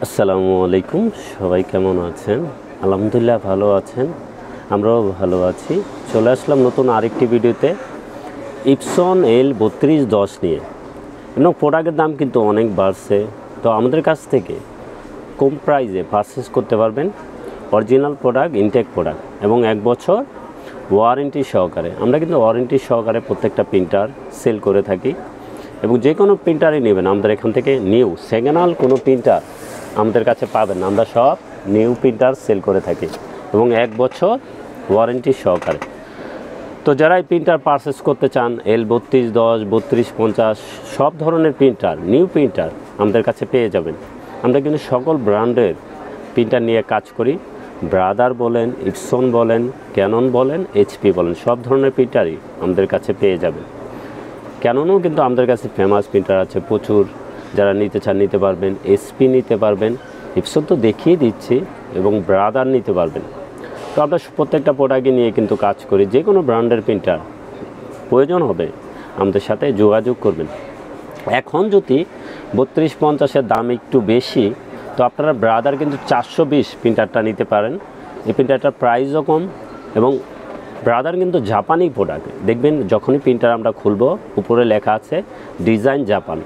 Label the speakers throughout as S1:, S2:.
S1: আসসালামু আলাইকুম। সবাই কেমন আছেন? আলহামদুলিল্লাহ ভালো আছেন, আমরাও ভালো আছি। চলে আসলাম নতুন আরেকটি ভিডিওতে ইপসন L3210 নিয়ে। এবং প্রোডাক্টের দাম কিন্তু অনেক বাড়ছে, তো আমাদের কাছ থেকে কম প্রাইসে পারচেস করতে পারবেন অরিজিনাল প্রোডাক্ট, ইনটেক প্রোডাক্ট এবং 1 বছর ওয়ারেন্টি সহকারে। আমরা কিন্তু ওয়ারেন্টি সহকারে প্রত্যেকটা প্রিন্টার সেল করে থাকি এবং যে কোনো প্রিন্টারই নেবেন আমাদের এখান থেকে নিউ সেকেন্ড হ্যান্ড কোনো প্রিন্টার আমাদের কাছে পাবেন। আমরা সব নিউ প্রিন্টার সেল করে থাকি এবং 1 বছর ওয়ারেন্টি সহকারে। তো যারা এই প্রিন্টার পারচেস করতে চান L3210, 3250 সব ধরনের প্রিন্টার, নিউ প্রিন্টার আমাদের কাছে পেয়ে যাবেন। আমরা কিন্তু সকল ব্র্যান্ডের প্রিন্টার নিয়ে কাজ করি। ব্রাদার বলেন, ইপসন বলেন, ক্যানন বলেন, HP বলেন, সব ধরনের প্রিন্টারই আমাদের কাছে পেয়ে যাবেন। ক্যাননও কিন্তু আমাদের কাছে ফেমাস প্রিন্টার আছে প্রচুর, যারা নিতে চান নিতে পারবেন। SP নিতে পারবেন, ইপসন তো দেখিয়ে দিচ্ছি, এবং ব্রাদার নিতে পারবেন। তো আমরা প্রত্যেকটা প্রোডাক্টই নিয়ে কিন্তু কাজ করি। যে কোনো ব্র্যান্ডের প্রিন্টার প্রয়োজন হবে আমাদের সাথে যোগাযোগ করবেন। এখন যদি 3250-এর দাম একটু বেশি, তো আপনারা ব্রাদার কিন্তু 420 প্রিন্টারটা নিতে পারেন। এই প্রিন্টারটার প্রাইসও কম এবং ব্রাদার কিন্তু জাপানি প্রোডাক্ট। দেখবেন যখনই প্রিন্টার আমরা খুলব উপরে লেখা আছে ডিজাইন জাপান,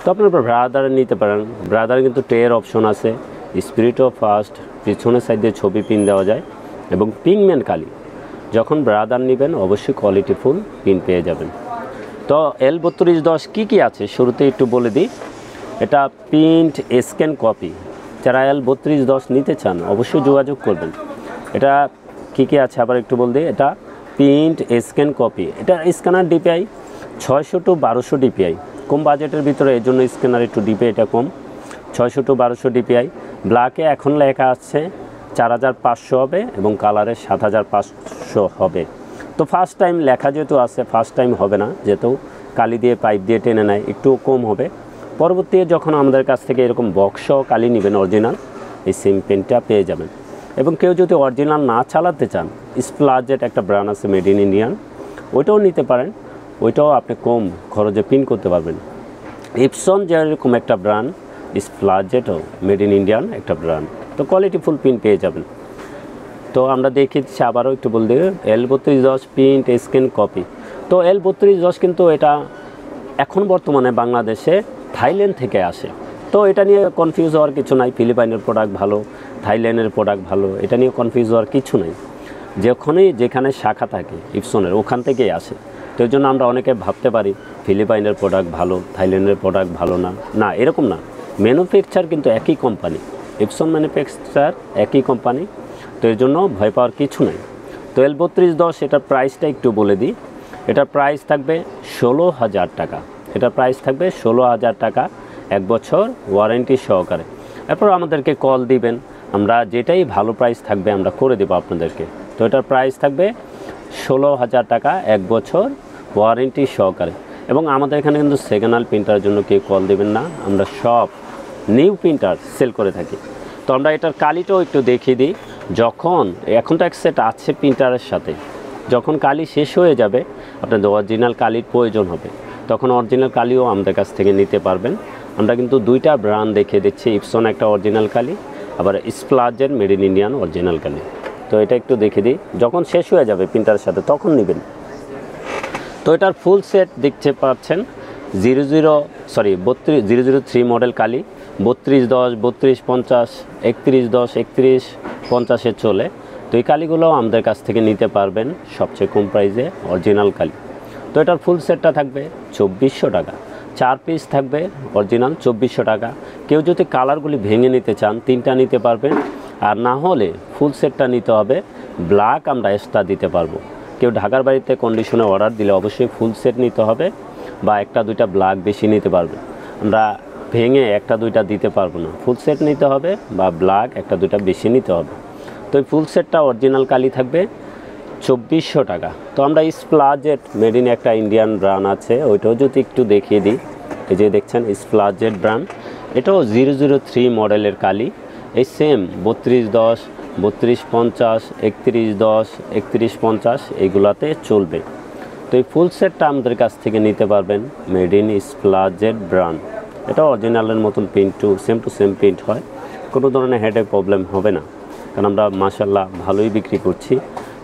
S1: তো আপনারা ব্রাদার নিতে পারেন। ব্রাদার কিন্তু টের অপশন আছে, স্পিরিট অফ ফাস্ট, পিছনের সাইড দিয়ে ছবি পিন দেওয়া যায় এবং পিংম্যান কালি। যখন ব্রাদার নেবেন অবশ্যই কোয়ালিটিফুল পিন পেয়ে যাবেন। তো L3210 কী আছে শুরুতে একটু বলে দিই। এটা প্রিন্ট স্ক্যান কপি। যারা L3210 নিতে চান অবশ্যই যোগাযোগ করবেন। এটা কী আছে আবার একটু বল দিই। এটা প্রিন্ট স্ক্যান কপি। এটা স্ক্যানার DPI 600 to 1200 DPI, কম বাজেটের ভিতরে, এই জন্য স্ক্যানার একটু DPI এটা কম, 600 to 1200 DPI। ব্ল্যাকে এখন লেখা আছে 4500 হবে এবং কালারে 7500 হবে। তো ফার্স্ট টাইম লেখা যেহেতু আছে, ফার্স্ট টাইম হবে না, যেহেতু কালি দিয়ে পাইপ দিয়ে টেনে নেয়, একটু কম হবে। পরবর্তী যখন আমাদের কাছ থেকে এরকম বক্স কালি নেবেন অরিজিনাল, এই সেম পেনটা পেয়ে যাবেন। এবং কেউ যদি অরিজিনাল না চালাতে চান, স্প্লাজেট একটা ব্র্যান্ড আছে মেড ইন ইন্ডিয়ান, ওইটাও নিতে পারেন। ওইটাও আপনি কম খরচে প্রিন্ট করতে পারবেন। ইপসন যেরকম একটা ব্র্যান্ড, স্প্লাজেটও মেড ইন ইন্ডিয়ান একটা ব্র্যান্ড, তো কোয়ালিটিফুল প্রিন্ট পেয়ে যাবেন। তো আমরা দেখে দিচ্ছি, আবারও একটু বল দিই, L3210 প্রিন্ট স্ক্যান কপি। তো L3210 কিন্তু এটা এখন বর্তমানে বাংলাদেশে থাইল্যান্ড থেকে আসে। তো এটা নিয়ে কনফিউজ হওয়ার কিছু নাই। ফিলিপাইনের প্রোডাক্ট ভালো, থাইল্যান্ডের প্রোডাক্ট ভালো, এটা নিয়ে কনফিউজ হওয়ার কিছু নাই। যেখানে শাখা থাকে ইপসনের, ওখান থেকেই আসে। তো এই জন্য আমরা অনেকে ভাবতে পারি ফিলিপাইনের প্রোডাক্ট ভালো, থাইল্যান্ডের প্রোডাক্ট ভালো না। না, এরকম না। ম্যানুফ্যাকচার কিন্তু একই কোম্পানি, ইপসন ম্যানুফ্যাকচার একই কোম্পানি। তো এর জন্য ভয় পাওয়ার কিছু নেই। তো L3210 এটার প্রাইসটা একটু বলে দিই। এটার প্রাইস থাকবে 16,000 টাকা। এটার প্রাইস থাকবে 16,000 টাকা, 1 বছর ওয়ারেন্টি সহকারে। এরপর আমাদেরকে কল দিবেন, আমরা যেটাই ভালো প্রাইস থাকবে আমরা করে দেবো আপনাদেরকে। তো এটার প্রাইস থাকবে 16,000 টাকা, 1 বছর ওয়ারেন্টি সহকারে। এবং আমাদের এখানে কিন্তু সেকেন্ড হ্যান্ড প্রিন্টারের জন্য কেউ কল দেবেন না, আমরা সব নিউ প্রিন্টার সেল করে থাকি। তো আমরা এটার কালিটাও একটু দেখিয়ে দিই। এখন তো এক সেট আছে প্রিন্টারের সাথে, যখন কালি শেষ হয়ে যাবে আপনাদের অরিজিনাল কালির প্রয়োজন হবে, তখন অরিজিনাল কালিও আমাদের কাছ থেকে নিতে পারবেন। আমরা কিন্তু 2টা ব্র্যান্ড দেখিয়ে দিচ্ছি, ইপসন একটা অরিজিনাল কালি, আবার স্প্লাজের মেড ইন ইন্ডিয়ান অরিজিনাল কালি। তো এটা একটু দেখে দিই, যখন শেষ হয়ে যাবে প্রিন্টারের সাথে তখন নেবেন। তো এটার ফুল সেট দেখতে পাচ্ছেন 003 মডেল কালি, 3210, 3250, 3110, 3150-এ চলে। তো এই কালিগুলো আমাদের কাছ থেকে নিতে পারবেন সবচেয়ে কম প্রাইসে, অরিজিনাল কালি। তো এটার ফুল সেটটা থাকবে 2400 টাকা, 4 পিস থাকবে অরিজিনাল 2400 টাকা। কেউ যদি কালারগুলি ভেঙে নিতে চান 3টা নিতে পারবেন, আর না হলে ফুল সেটটা নিতে হবে। ব্ল্যাক আমরা এক্সট্রা দিতে পারবো। কেউ ঢাকার বাড়িতে কন্ডিশনে অর্ডার দিলে অবশ্যই ফুল সেট নিতে হবে, বা 1টা 2টা ব্ল্যাক বেশি নিতে পারবে। আমরা ভেঙে 1টা 2টা দিতে পারবো না, ফুল সেট নিতে হবে বা ব্ল্যাক 1টা 2টা বেশি নিতে হবে। তো এই ফুল সেটটা অরিজিনাল কালি থাকবে 2400 টাকা। তো আমরা স্প্লাজেট মেড ইন একটা ইন্ডিয়ান ব্র্যান্ড আছে, ওইটাও যদি একটু দেখিয়ে দিই। এই যে দেখছেন স্প্লাজেট ব্র্যান্ড, এটাও 003 মডেলের কালি। এই সেম 3210, 3250, 3110, 3150 এইগুলাতে চলবে। তো এই ফুল সেটটা আমাদের কাছ থেকে নিতে পারবেন মেড ইন স্প্লাজেট ব্র্যান্ড। এটা অরিজিনালের মতন প্রিন্ট টু সেম প্রিন্ট হয়। কোনো ধরনের হেডেক প্রবলেম হবে না, কারণ আমরা মাশাআল্লাহ ভালোই বিক্রি করছি।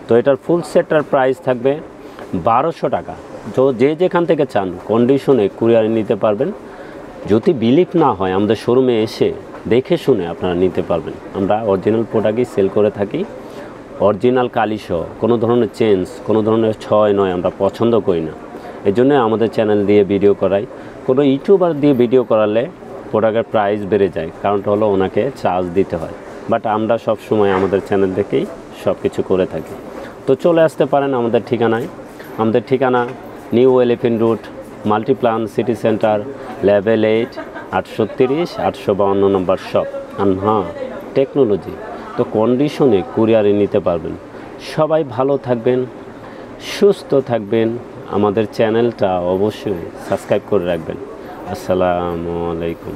S1: তো এটার ফুল সেটটার প্রাইস থাকবে 1200 টাকা। যে যেখান থেকে চান কন্ডিশনে কুরিয়ারে নিতে পারবেন। যদি বিলিভ না হয় আমাদের শোরুমে এসে দেখে শুনে আপনারা নিতে পারবেন। আমরা অরিজিনাল প্রোডাক্টই সেল করে থাকি, অরিজিনাল কালিসহ। কোনো ধরনের চেঞ্জ, কোনো ধরনের ছয় নয় আমরা পছন্দ করি না। এই জন্য আমাদের চ্যানেল দিয়ে ভিডিও করাই। কোনো ইউটিউবার দিয়ে ভিডিও করালে প্রোডাক্টের প্রাইস বেড়ে যায়, কারণটা হলো ওনাকে চার্জ দিতে হয়। বাট আমরা সব সময় আমাদের চ্যানেল থেকেই সব কিছু করে থাকি। তো চলে আসতে পারেন আমাদের ঠিকানায়। আমাদের ঠিকানা new elephant road, Multiplan city centre, level 8, 830 852 নম্বর শপ। হ্যাঁ, টেকনোলজি তো কন্ডিশনে কুরিয়ারে নিতে পারবেন। সবাই ভালো থাকবেন, সুস্থ থাকবেন। আমাদের চ্যানেলটা অবশ্যই সাবস্ক্রাইব করে রাখবেন। আসসালামু আলাইকুম।